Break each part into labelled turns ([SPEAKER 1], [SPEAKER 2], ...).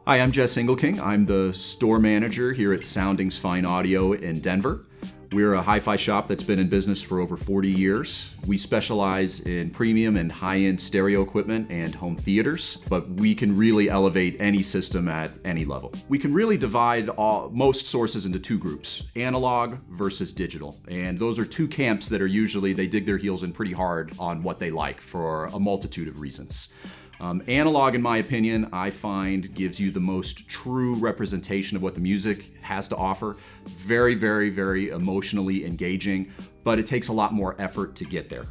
[SPEAKER 1] Hi, I'm Jess Engelking. I'm the store manager here at Soundings Fine Audio in Denver. We're a hi-fi shop that's been in business for over 40 years. We specialize in premium and high-end stereo equipment and home theaters, but we can really elevate any system at any level. We can really divide most sources into two groups, analog versus digital. And those are two camps that are usually, they dig their heels in pretty hard on what they like for a multitude of reasons. Analog, in my opinion, I find gives you the most true representation of what the music has to offer. Very, very, very emotionally engaging, but it takes a lot more effort to get there.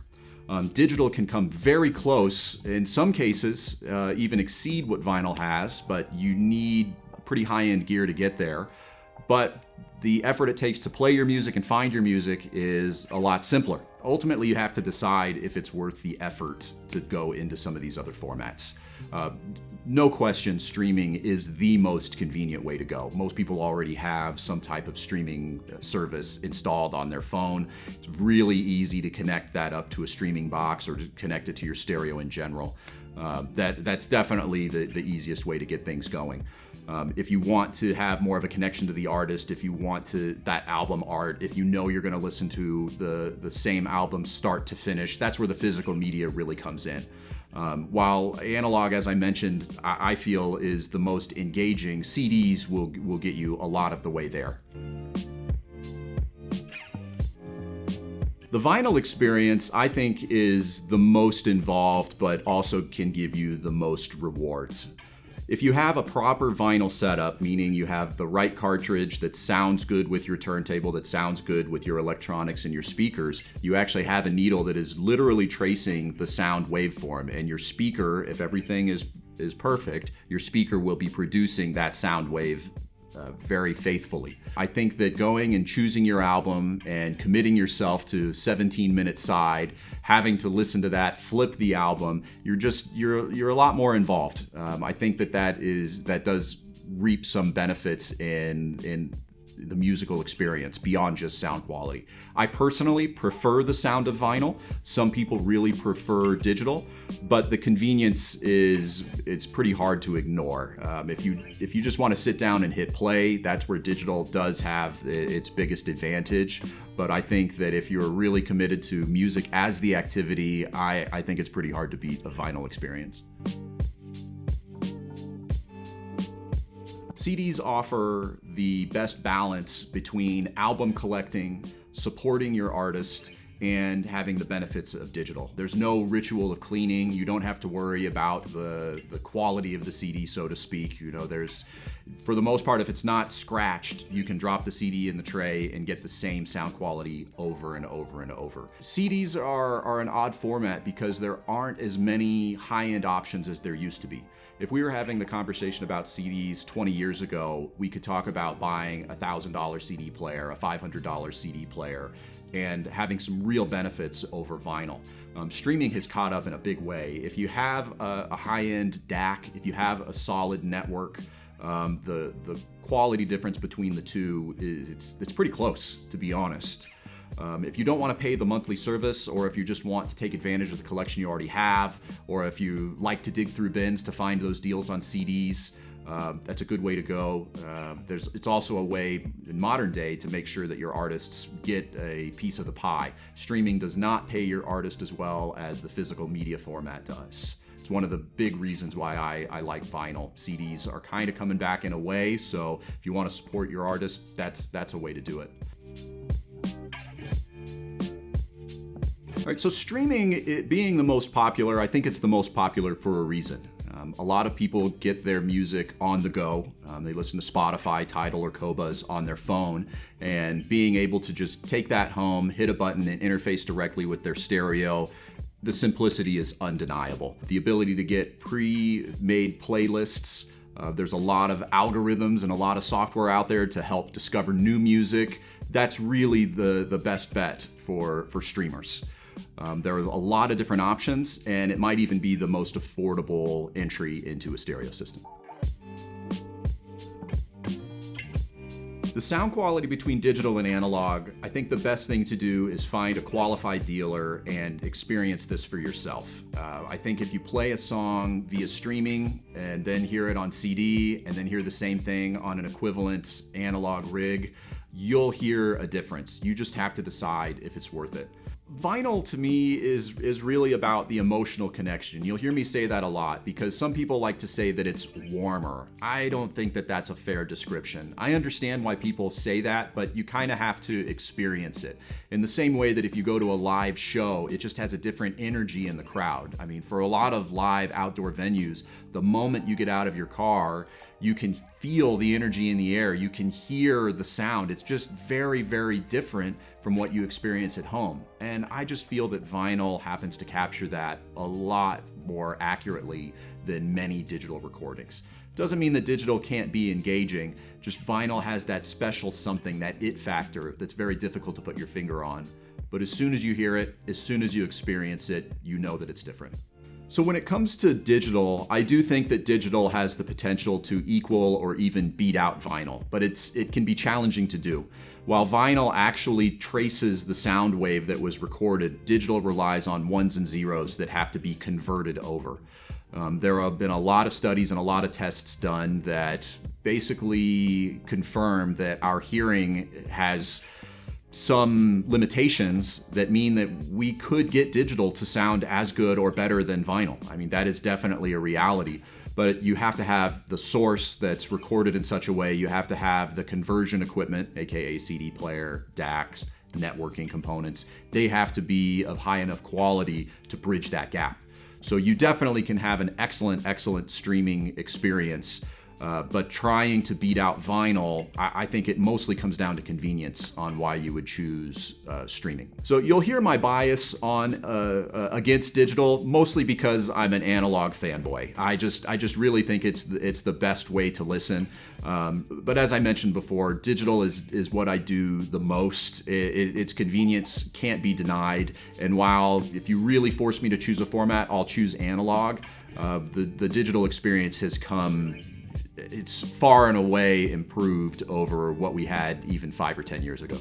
[SPEAKER 1] Digital can come very close, in some cases, even exceed what vinyl has, but you need pretty high-end gear to get there. But the effort it takes to play your music and find your music is a lot simpler. Ultimately, you have to decide if it's worth the effort to go into some of these other formats. No question, streaming is the most convenient way to go. Most people already have some type of streaming service installed on their phone. It's really easy to connect that up to a streaming box or to connect it to your stereo in general. That's definitely the easiest way to get things going. If you want to have more of a connection to the artist, if you want that album art, if you know you're going to listen to the same album start to finish, that's where the physical media really comes in. While analog, as I mentioned, I feel is the most engaging, CDs will get you a lot of the way there. The vinyl experience, I think, is the most involved, but also can give you the most rewards. If you have a proper vinyl setup, meaning you have the right cartridge that sounds good with your turntable, that sounds good with your electronics and your speakers, you actually have a needle that is literally tracing the sound waveform, and your speaker, if everything is perfect, your speaker will be producing that sound wave very faithfully. I think that going and choosing your album and committing yourself to 17-minute side, having to listen to that, flip the album, you're a lot more involved. I think that does reap some benefits in the musical experience beyond just sound quality. I personally prefer the sound of vinyl. Some people really prefer digital, but the convenience it's pretty hard to ignore. If you just want to sit down and hit play, that's where digital does have its biggest advantage. But I think that if you're really committed to music as the activity, I think it's pretty hard to beat a vinyl experience. CDs offer the best balance between album collecting, supporting your artist, and having the benefits of digital. There's no ritual of cleaning. You don't have to worry about the quality of the CD, so to speak. For the most part, if it's not scratched, you can drop the CD in the tray and get the same sound quality over and over and over. CDs are an odd format because there aren't as many high-end options as there used to be. If we were having the conversation about CDs 20 years ago, we could talk about buying a $1,000 CD player, a $500 CD player, and having some real benefits over vinyl. Streaming has caught up in a big way. If you have a high-end DAC, if you have a solid network, the quality difference between the two it's pretty close, to be honest. If you don't want to pay the monthly service, or if you just want to take advantage of the collection you already have, or if you like to dig through bins to find those deals on CDs, that's a good way to go. It's also a way in modern day to make sure that your artists get a piece of the pie. Streaming does not pay your artist as well as the physical media format does. It's one of the big reasons why I like vinyl. CDs are kind of coming back in a way, so if you want to support your artist, that's a way to do it. All right, so streaming, it being the most popular, I think it's the most popular for a reason. A lot of people get their music on the go. They listen to Spotify, Tidal, or Qobuz on their phone, and being able to just take that home, hit a button, and interface directly with their stereo, the simplicity is undeniable. The ability to get pre-made playlists, there's a lot of algorithms and a lot of software out there to help discover new music. That's really the best bet for streamers. There are a lot of different options, and it might even be the most affordable entry into a stereo system. The sound quality between digital and analog, I think the best thing to do is find a qualified dealer and experience this for yourself. I think if you play a song via streaming and then hear it on CD and then hear the same thing on an equivalent analog rig, you'll hear a difference. You just have to decide if it's worth it. Vinyl to me is really about the emotional connection. You'll hear me say that a lot because some people like to say that it's warmer. I don't think that that's a fair description. I understand why people say that, but you kind of have to experience it. In the same way that if you go to a live show, it just has a different energy in the crowd. I mean, for a lot of live outdoor venues, the moment you get out of your car, you can feel the energy in the air. You can hear the sound. It's just very, very different from what you experience at home. And I just feel that vinyl happens to capture that a lot more accurately than many digital recordings. Doesn't mean that digital can't be engaging, just vinyl has that special something, that it factor that's very difficult to put your finger on. But as soon as you hear it, as soon as you experience it, you know that it's different. So when it comes to digital, I do think that digital has the potential to equal or even beat out vinyl, but it can be challenging to do. While vinyl actually traces the sound wave that was recorded, digital relies on ones and zeros that have to be converted over. There have been a lot of studies and a lot of tests done that basically confirm that our hearing has some limitations that mean that we could get digital to sound as good or better than vinyl. I mean, that is definitely a reality, but you have to have the source that's recorded in such a way. You have to have the conversion equipment, aka CD player, DACs, networking components. They have to be of high enough quality to bridge that gap. So you definitely can have an excellent streaming experience. But trying to beat out vinyl, I think it mostly comes down to convenience on why you would choose streaming. So you'll hear my bias on against digital, mostly because I'm an analog fanboy. I just really think it's the best way to listen. But as I mentioned before, digital is what I do the most. Its convenience can't be denied. And while if you really force me to choose a format, I'll choose analog. The digital experience has come. It's far and away improved over what we had even 5 or 10 years ago.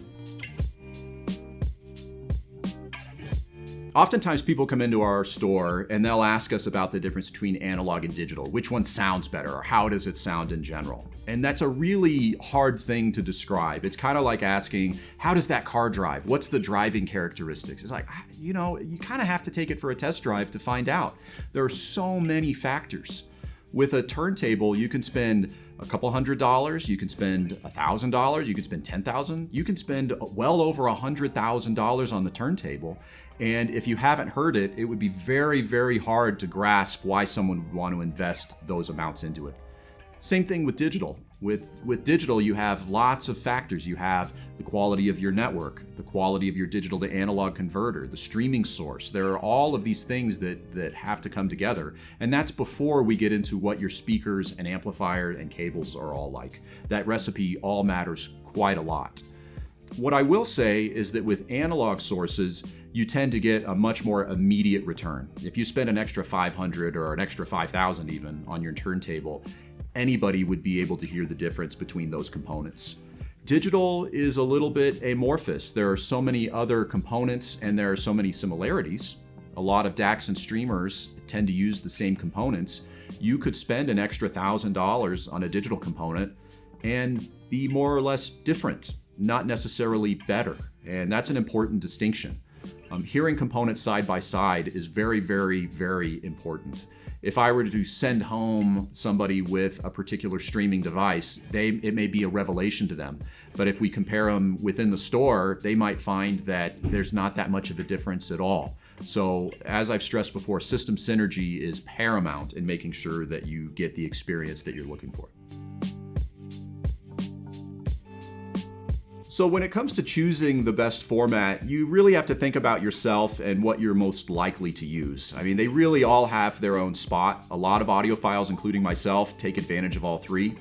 [SPEAKER 1] Oftentimes people come into our store and they'll ask us about the difference between analog and digital. Which one sounds better, or how does it sound in general? And that's a really hard thing to describe. It's kind of like asking, how does that car drive? What's the driving characteristics? It's like, you kind of have to take it for a test drive to find out. There are so many factors. With a turntable, you can spend a couple $100, you can spend $1,000, you can spend $10,000, you can spend well over $100,000 on the turntable. And if you haven't heard it, it would be very, very hard to grasp why someone would want to invest those amounts into it. Same thing with digital. With digital, you have lots of factors. You have the quality of your network, the quality of your digital to analog converter, the streaming source. There are all of these things that have to come together. And that's before we get into what your speakers and amplifier and cables are all like. That recipe all matters quite a lot. What I will say is that with analog sources, you tend to get a much more immediate return. If you spend an extra $500 or an extra $5,000 even on your turntable, anybody would be able to hear the difference between those components. Digital is a little bit amorphous. There are so many other components and there are so many similarities. A lot of DACs and streamers tend to use the same components. You could spend an extra $1,000 on a digital component and be more or less different, not necessarily better. And that's an important distinction. Hearing components side by side is very, very, very important. If I were to send home somebody with a particular streaming device, it may be a revelation to them. But if we compare them within the store, they might find that there's not that much of a difference at all. So as I've stressed before, system synergy is paramount in making sure that you get the experience that you're looking for. So when it comes to choosing the best format, you really have to think about yourself and what you're most likely to use. I mean, they really all have their own spot. A lot of audiophiles, including myself, take advantage of all three.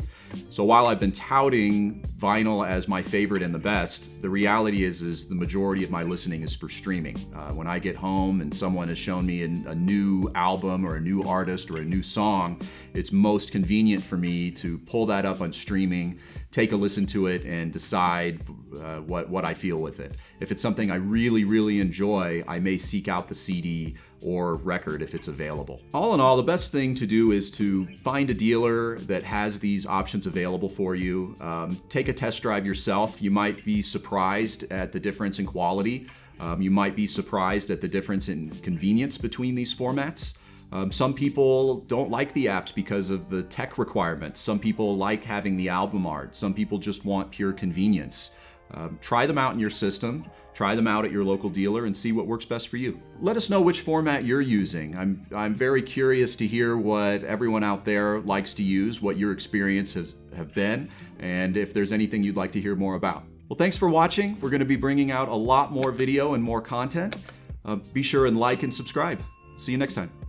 [SPEAKER 1] So while I've been touting vinyl as my favorite and the best, the reality is the majority of my listening is for streaming. When I get home and someone has shown me a new album or a new artist or a new song, it's most convenient for me to pull that up on streaming, take a listen to it, and decide what I feel with it. If it's something I really, really enjoy, I may seek out the CD or record if it's available. All in all, the best thing to do is to find a dealer that has these options available for you. Take a test drive yourself. You might be surprised at the difference in quality. You might be surprised at the difference in convenience between these formats. Some people don't like the apps because of the tech requirements. Some people like having the album art. Some people just want pure convenience. Try them out in your system. Try them out at your local dealer and see what works best for you. Let us know which format you're using. I'm very curious to hear what everyone out there likes to use, what your experiences have been, and if there's anything you'd like to hear more about. Well, thanks for watching. We're going to be bringing out a lot more video and more content. Be sure and like and subscribe. See you next time.